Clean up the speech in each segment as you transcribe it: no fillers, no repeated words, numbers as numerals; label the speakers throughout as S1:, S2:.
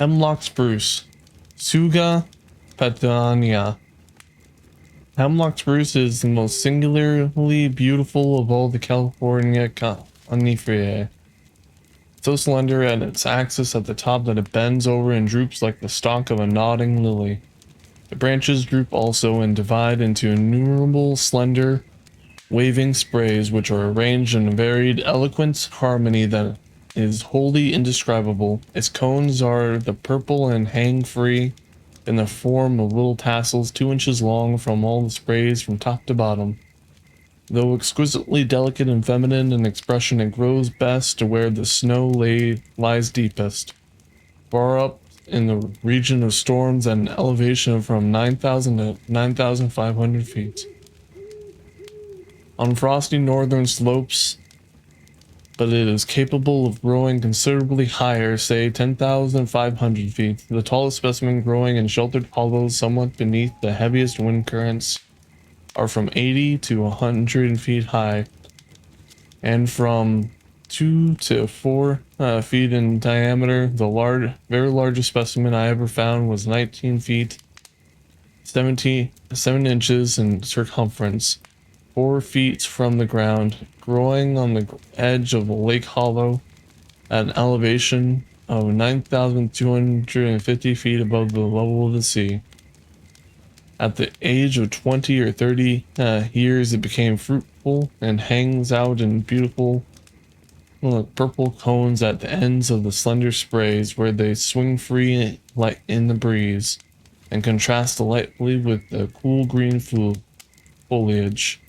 S1: Hemlock spruce, Tsuga petania. Hemlock spruce is the most singularly beautiful of all the California coniferae. So slender at its axis at the top that it bends over and droops like the stalk of a nodding lily. The branches droop also and divide into innumerable slender, waving sprays which are arranged in a varied, eloquent harmony that is wholly indescribable. Its cones are the purple and hang free in the form of little tassels 2 inches long from all the sprays from top to bottom. Though exquisitely delicate and feminine in expression, it grows best where the snow lies deepest, far up in the region of storms at an elevation of from 9,000 to 9,500 feet. On frosty northern slopes, but it is capable of growing considerably higher, say 10,500 feet. The tallest specimen growing in sheltered hollows somewhat beneath the heaviest wind currents are from 80 to 100 feet high, and from 2 to 4 feet in diameter. The very largest specimen I ever found was 19 feet, 7 inches in circumference, 4 feet from the ground, growing on the edge of a lake hollow at an elevation of 9,250 feet above the level of the sea. At the age of 20 or 30 years, it became fruitful and hangs out in beautiful purple cones at the ends of the slender sprays where they swing free like in the breeze and contrast delightfully with the cool green foliage.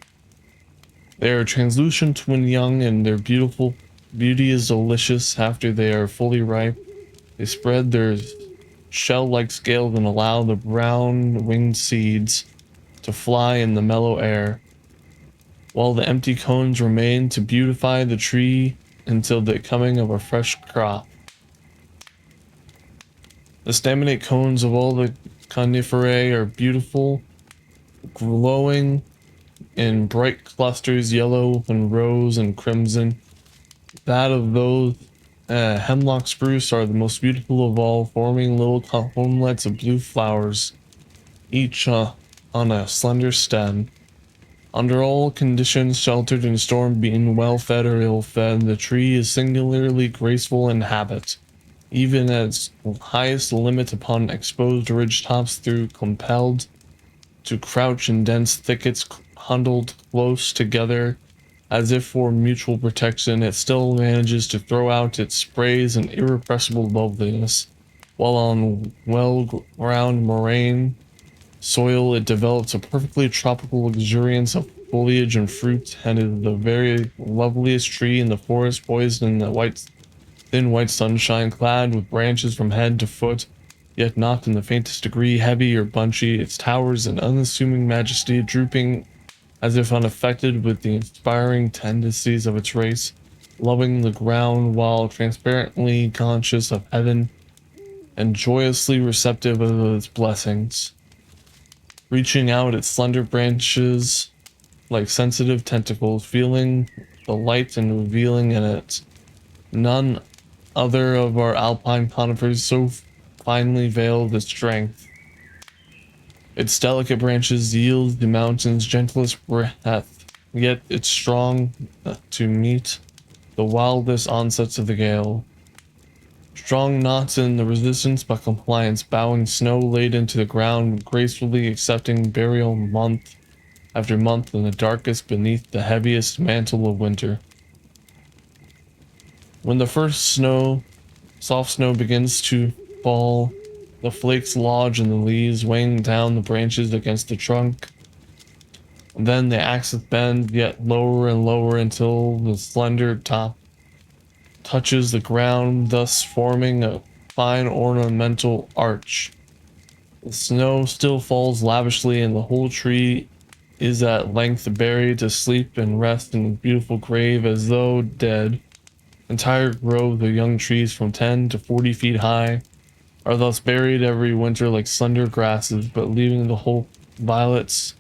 S1: They are translucent when young, and their beauty is delicious after they are fully ripe. They spread their shell-like scales and allow the brown winged seeds to fly in the mellow air, while the empty cones remain to beautify the tree until the coming of a fresh crop. The staminate cones of all the coniferae are beautiful, glowing in bright clusters, yellow and rose and crimson. That of those hemlock spruce are the most beautiful of all, forming little homelets of blue flowers, each on a slender stem. Under all conditions, sheltered in storm, being well fed or ill fed, the tree is singularly graceful in habit, even at its highest limit upon exposed ridge tops, through compelled to crouch in dense thickets huddled close together as if for mutual protection. It still manages to throw out its sprays in irrepressible loveliness, while on well-ground moraine soil it develops a perfectly tropical luxuriance of foliage and fruit, and is the very loveliest tree in the forest, poised in the thin white sunshine, clad with branches from head to foot, yet not in the faintest degree heavy or bunchy. Its towers in unassuming majesty, drooping as if unaffected with the inspiring tendencies of its race, loving the ground while transparently conscious of heaven and joyously receptive of its blessings, reaching out its slender branches like sensitive tentacles, feeling the light and revealing in it. None other of our alpine conifers so finely veiled its strength. Its delicate branches yield the mountain's gentlest breath, yet it's strong to meet the wildest onsets of the gale. Strong not in the resistance but compliance, bowing snow laid into the ground, gracefully accepting burial month after month in the darkest beneath the heaviest mantle of winter. When the first soft snow begins to fall, the flakes lodge in the leaves, weighing down the branches against the trunk. And then the axis bends yet lower and lower until the slender top touches the ground, thus forming a fine ornamental arch. The snow still falls lavishly, and the whole tree is at length buried to sleep and rest in a beautiful grave as though dead. Entire groves of young trees from 10 to 40 feet high are thus buried every winter like slender grasses, but leaving the whole violets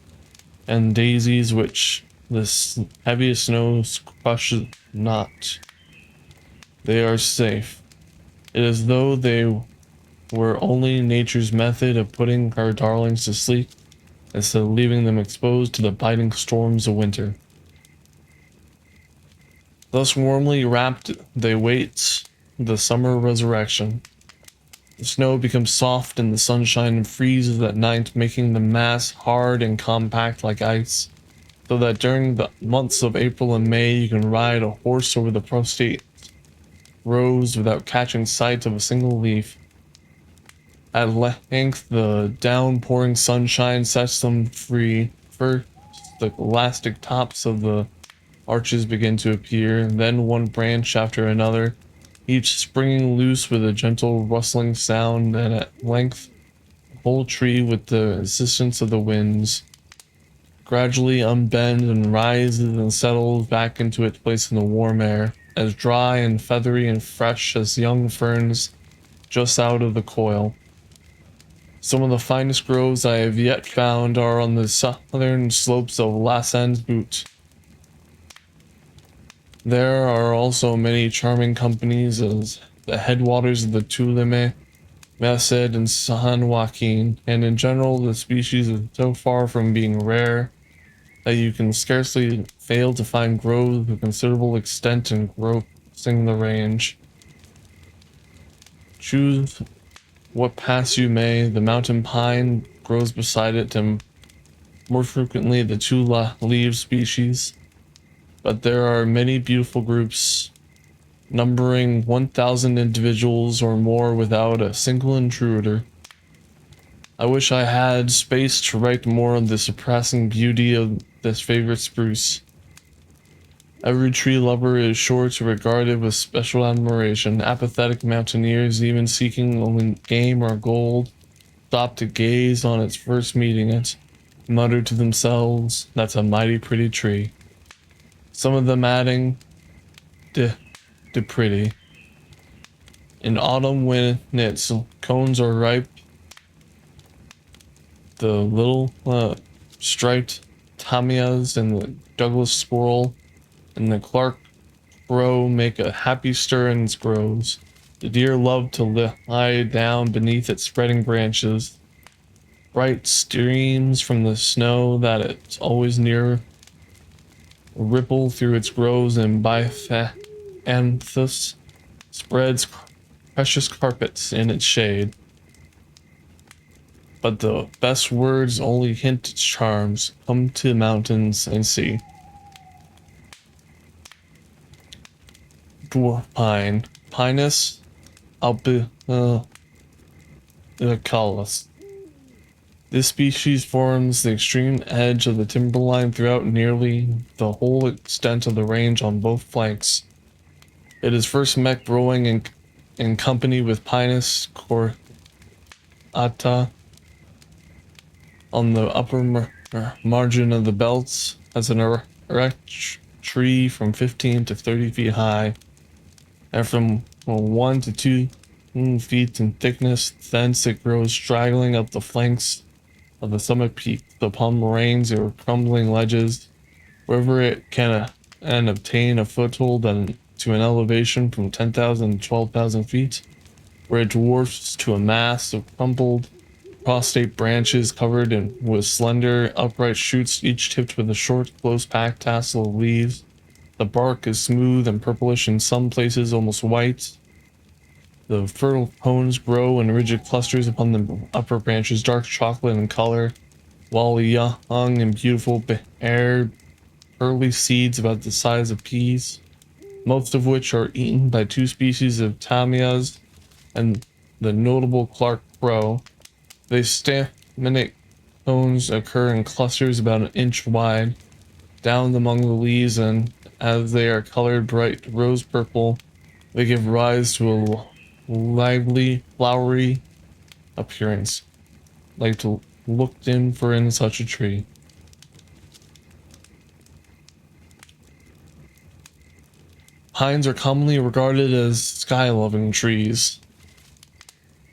S1: and daisies which the heaviest snow crushes not. They are safe. It is though they were only nature's method of putting her darlings to sleep instead of leaving them exposed to the biting storms of winter. Thus warmly wrapped, they wait the summer resurrection. The snow becomes soft in the sunshine and freezes at night, making the mass hard and compact like ice, so that during the months of April and May you can ride a horse over the prostrate rows without catching sight of a single leaf. At length, the downpouring sunshine sets them free. First, the elastic tops of the arches begin to appear, then one branch after another, each springing loose with a gentle rustling sound, and at length, the whole tree, with the assistance of the winds, gradually unbends and rises and settles back into its place in the warm air, as dry and feathery and fresh as young ferns just out of the coil. Some of the finest groves I have yet found are on the southern slopes of Lassans Butte. There are also many charming companies as the headwaters of the Tulime, Merced, and San Joaquin, and in general the species is so far from being rare that you can scarcely fail to find groves of considerable extent engrossing the range. Choose what pass you may, the mountain pine grows beside it, and more frequently the two-leaved species, but there are many beautiful groups numbering 1,000 individuals or more without a single intruder. I wish I had space to write more on the surpassing beauty of this favorite spruce. Every tree lover is sure to regard it with special admiration. Apathetic mountaineers, even seeking only game or gold, stop to gaze on its first meeting it, mutter to themselves, "That's a mighty pretty tree." Some of them adding, "De pretty." In autumn, when its cones are ripe, the little striped tamias and the Douglas squirrel and the Clark crow make a happy stir in its groves. The deer love to lie down beneath its spreading branches. Bright streams from the snow that it's always near ripple through its groves, and Bianthus spreads precious carpets in its shade. But the best words only hint its charms. Come to the mountains and see. Dwarf pine, Pinus albicaulis. This species forms the extreme edge of the timberline throughout nearly the whole extent of the range on both flanks. It is first met growing in company with Pinus cordata on the upper margin of the belts as an erect tree from 15 to 30 feet high, and from 1 to 2 feet in thickness. Thence it grows straggling up the flanks of the summit peaks upon moraines or crumbling ledges, wherever it can and obtain a foothold and to an elevation from 10,000 to 12,000 feet, where it dwarfs to a mass of crumpled, prostrate branches covered with slender, upright shoots, each tipped with a short, close-packed tassel of leaves. The bark is smooth and purplish, in some places almost white. The fertile cones grow in rigid clusters upon the upper branches, dark chocolate in color, while young and beautiful bear pearly seeds about the size of peas, most of which are eaten by two species of tamias and the notable Clark crow. They staminate cones occur in clusters about an inch wide, down among the leaves, and as they are colored bright rose purple, they give rise to a lively, flowery appearance, like to looked in for in such a tree. Pines are commonly regarded as sky-loving trees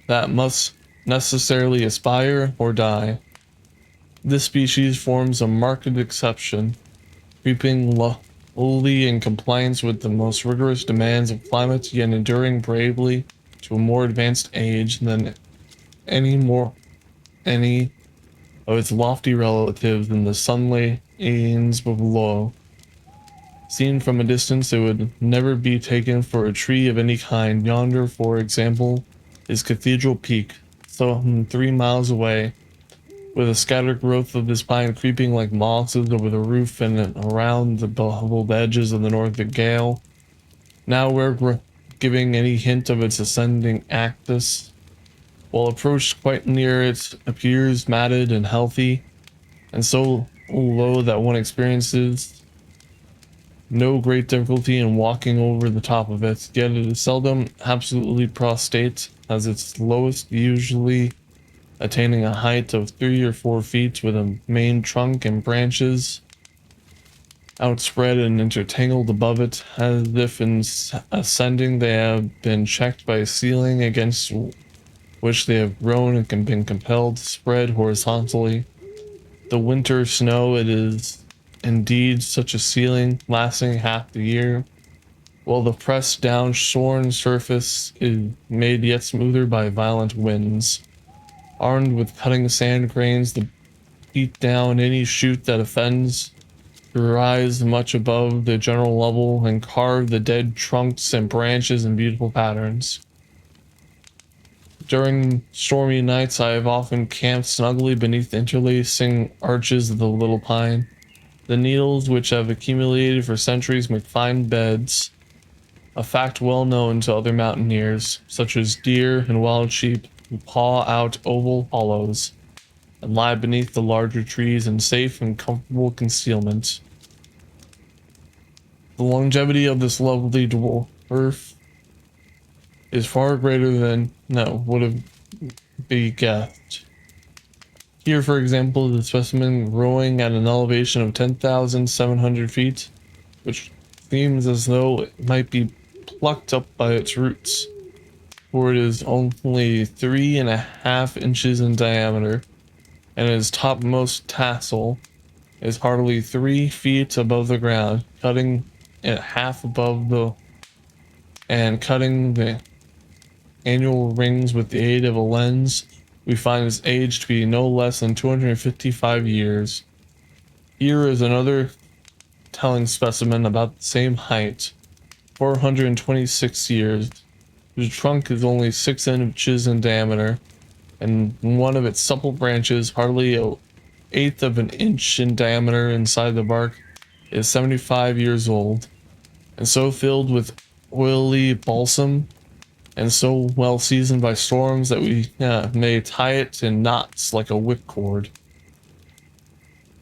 S1: that must necessarily aspire or die. This species forms a marked exception, creeping lowly in compliance with the most rigorous demands of climate, yet enduring bravely to a more advanced age than any more any of its lofty relatives than the sunlit anes below. Seen from a distance, it would never be taken for a tree of any kind. Yonder, for example, is Cathedral Peak, some 3 miles away, with a scattered growth of this pine creeping like mosses over the roof and around the beveled edges of the northern gale. Now we're giving any hint of its ascending axis. While approached quite near, it appears matted and healthy, and so low that one experiences no great difficulty in walking over the top of it, yet it is seldom absolutely prostrate, as its lowest usually attaining a height of 3 or 4 feet, with a main trunk and branches outspread and intertangled above it, as if in ascending they have been checked by a ceiling against which they have grown and been compelled to spread horizontally. The winter snow, it is indeed such a ceiling, lasting half the year, while the pressed down shorn surface is made yet smoother by violent winds. Armed with cutting sand grains to beat down any shoot that offends, to rise much above the general level and carve the dead trunks and branches in beautiful patterns. During stormy nights, I have often camped snugly beneath the interlacing arches of the little pine. The needles, which have accumulated for centuries, make fine beds, a fact well known to other mountaineers, such as deer and wild sheep, who paw out oval hollows and lie beneath the larger trees in safe and comfortable concealment. The longevity of this lovely dwarf is far greater than would have been guessed. Here, for example, is a specimen growing at an elevation of 10,700 feet, which seems as though it might be plucked up by its roots, for it is only 3.5 inches in diameter, and its topmost tassel is hardly 3 feet above the ground, cutting it half above cutting the annual rings with the aid of a lens. We find its age to be no less than 255 years. Here is another telling specimen about the same height, 426 years, whose trunk is only 6 inches in diameter, and one of its supple branches, hardly an eighth of an inch in diameter inside the bark, is 75 years old, and so filled with oily balsam, and so well seasoned by storms that we may tie it in knots like a whipcord.